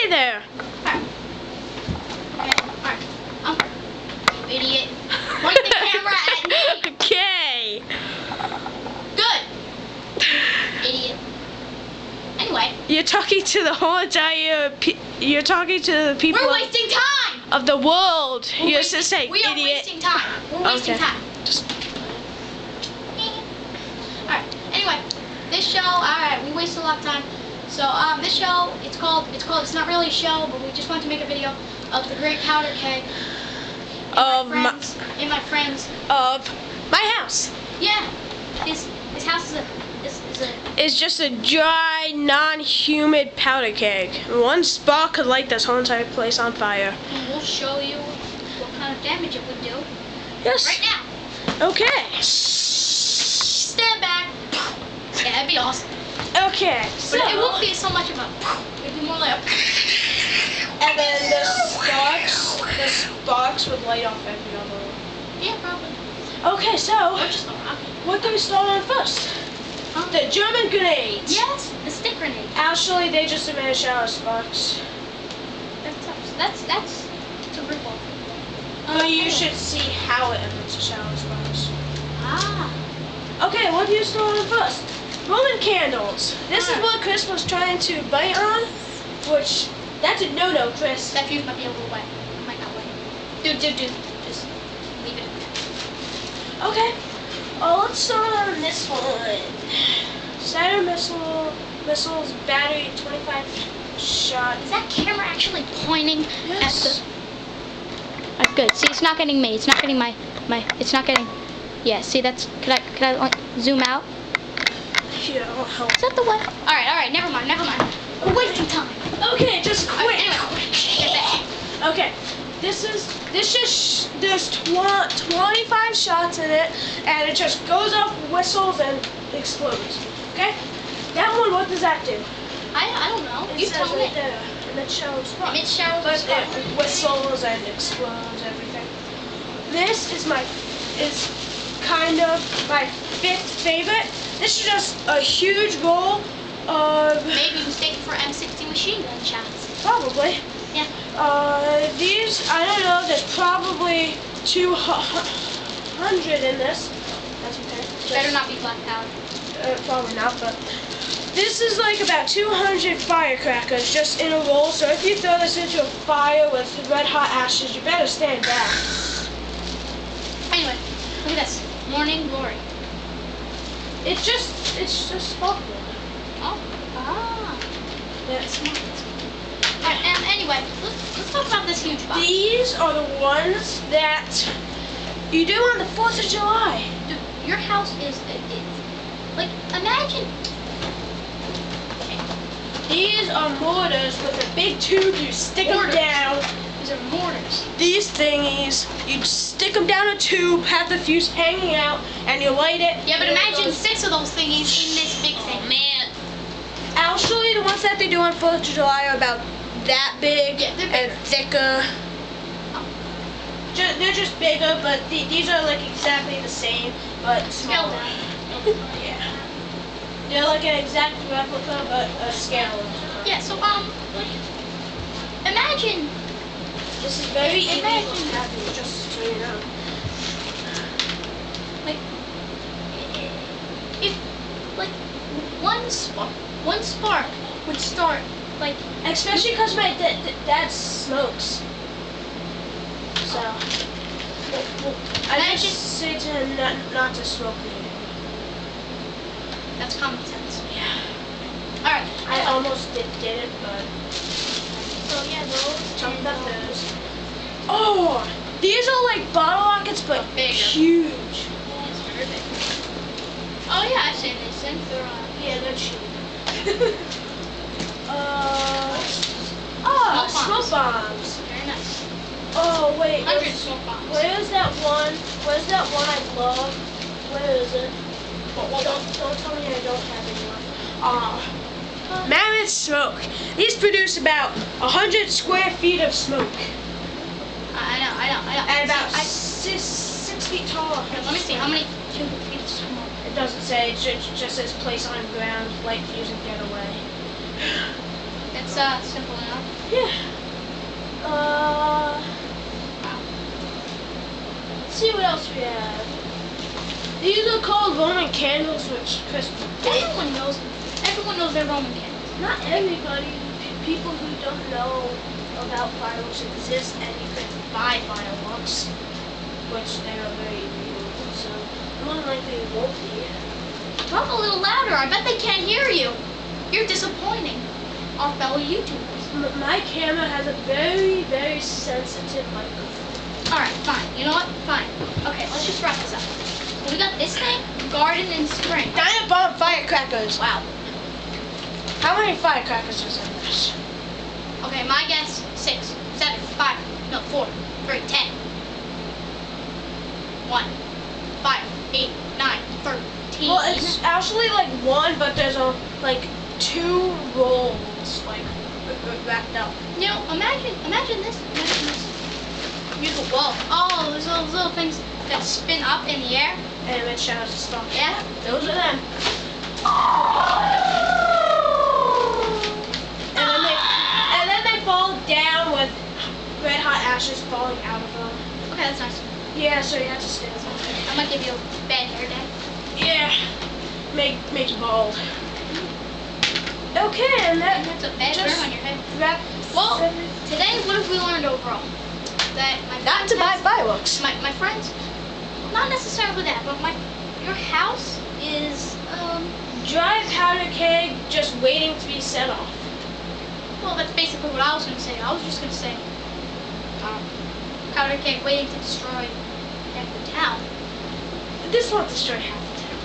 Stay there. Alright. Okay, alright. You idiot. Point the camera at me. Okay. Good. Idiot. Anyway. You're talking to the whole entire. You're talking to the people. We're wasting time. Of the world. You're wasting, just saying we are idiot. wasting time. We're wasting time. Just. Alright. Anyway, this show. Alright, we wasted a lot of time. So this show, it's not really a show, but we just want to make a video of the Great Powder Keg. Of my friends. Of my house. Yeah. His house is a. It's just a dry, non-humid powder keg. One spark could light this whole entire place on fire. And we'll show you what kind of damage it would do. Yes. Right now. Okay. Stand back. Yeah, that'd be awesome. Okay. So But it won't be so much of a. It'd be more like a. And then the sparks would light off every other one. Yeah, probably. Okay, so Or just a rocket. what do we start on first? Huh? The German grenades. Yes, the stick grenade. Actually, they just emit a shower of sparks. That's a rip-off. But you should see how it emits a shower of sparks. Ah. Okay, what do you start on first? Roman candles. This is what Chris was trying to bite on, which that's a no-no, Chris. That fuse might be a little wet. It might not wet. Dude. Just leave it. Okay. Let's start on this one. Saturn missiles, battery, 25 shot. Is that camera actually pointing Yes. at the? Good. See, it's not getting me. It's not getting my. It's not getting. Yeah. See, that's. Could I like, zoom out? Here, I'll help. Is that the one? All right. Never mind. We're wasting time. Okay, just quick. Anyway, get back. Okay. There's 25 shots in it, and it just goes off, whistles, and explodes. Okay? That one, what does that do? I don't know. It You says tell me. right there. And it shows sparks. It shows But sparks. it whistles and explodes, everything. This is kind of my 5th favorite. This is just a huge roll of. Maybe mistaken for M60 machine gun shots. Probably. Yeah. These, I don't know, there's probably 200 in this. That's okay. Better not be black powder. Probably not, but this is like about 200 firecrackers just in a roll, so if you throw this into a fire with red hot ashes, you better stand back. Anyway, look at this. Morning glory. It's just sparkling. Oh. Ah. That's Alright, anyway, let's talk about this huge box. These are the ones that you do on the 4th of July. Dude, your house is like, imagine. These are mortars with a big tube. You stick them down. These are mortars. These thingies, you stick them down a tube, have the fuse hanging out, and you light it. Yeah, but imagine 6 of those thingies in this big thing. Oh, man. Actually, the ones that they do on 4th of July are about that big and thicker. Oh. They're just bigger, but these are like exactly the same, but smaller. Yeah. They're like an exact replica, but a scale. Yeah, so imagine. This is very easy to Imagine. happen, just so you know. Like, if like one spark would start like. Especially because my dad smokes. So, I just say to him not to smoke anymore. That's common sense. Yeah. Alright. I almost did it, but So yeah, those. jumped up those. Oh, these are like bottle rockets, but Bigger. huge. It's very big. Oh yeah, I've seen these things. They're Yeah, they're cheap. Smoke smoke bombs. very nice. Oh wait, 100 smoke bombs. where's that one? Where's that one I love? Where is it? Don't tell me I don't have anyone. Mammoth smoke. These produce about 100 square feet of smoke. I know. And about See, 6 feet tall. let me see how many feet of smoke. It doesn't say. It just says place on ground, light fuse and get away. That's simple enough. Yeah. Let's see what else we have. These are called Roman candles, which Christmas. Everyone knows they're Roman candles. Not everybody. People who don't know about fireworks exist, and you can buy fireworks, which they are very beautiful. So more than likely it won't be. Talk a little louder. I bet they can't hear you. You're disappointing our fellow YouTubers. My camera has a very, very sensitive microphone. Alright, fine. You know what? Fine. Okay, let's just wrap this up. We got this thing, garden in spring. Dino bomb firecrackers. Wow. How many firecrackers is in this? Okay, my guess, 6, 7, 5, no, 4, 3, 10. 1, 5, 8, 9, 13. Well, it's actually like one, but there's like 2 rolls like wrapped up. You know, imagine this. Use a wall. Oh, there's those little things that spin up in the air. And it shouts to stop. Yeah. Those are them. And then they fall down with red hot ashes falling out of them. Okay, that's nice. Yeah, so you have to stay with it. I might give you a bad hair day. Yeah. Make you bald. Okay, and That's a bad just burn on your head. wrap. Well, today, what have we learned overall? That my Not to buy fireworks. my friends, not necessarily that, but your house is Dry powder keg just waiting to be set off. well, that's basically what I was gonna say. I was just gonna say powder keg waiting to destroy half the town. This won't destroy half the town.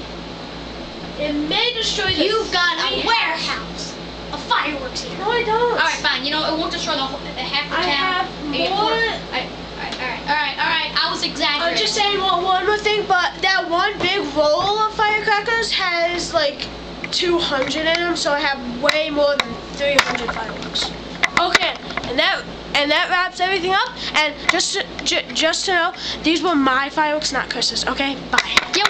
It may destroy the You've got a three warehouse of fireworks here. No, I don't. All right, fine. You know, it won't destroy the half the town. I have Maybe more. All right. I was exaggerating. I'm just saying one more thing, but that one big roll of firecrackers has like 200 in them, so I have way more than 300 fireworks. Okay, and that wraps everything up. And just to know, these were my fireworks, not Chris's. Okay, bye. Yeah.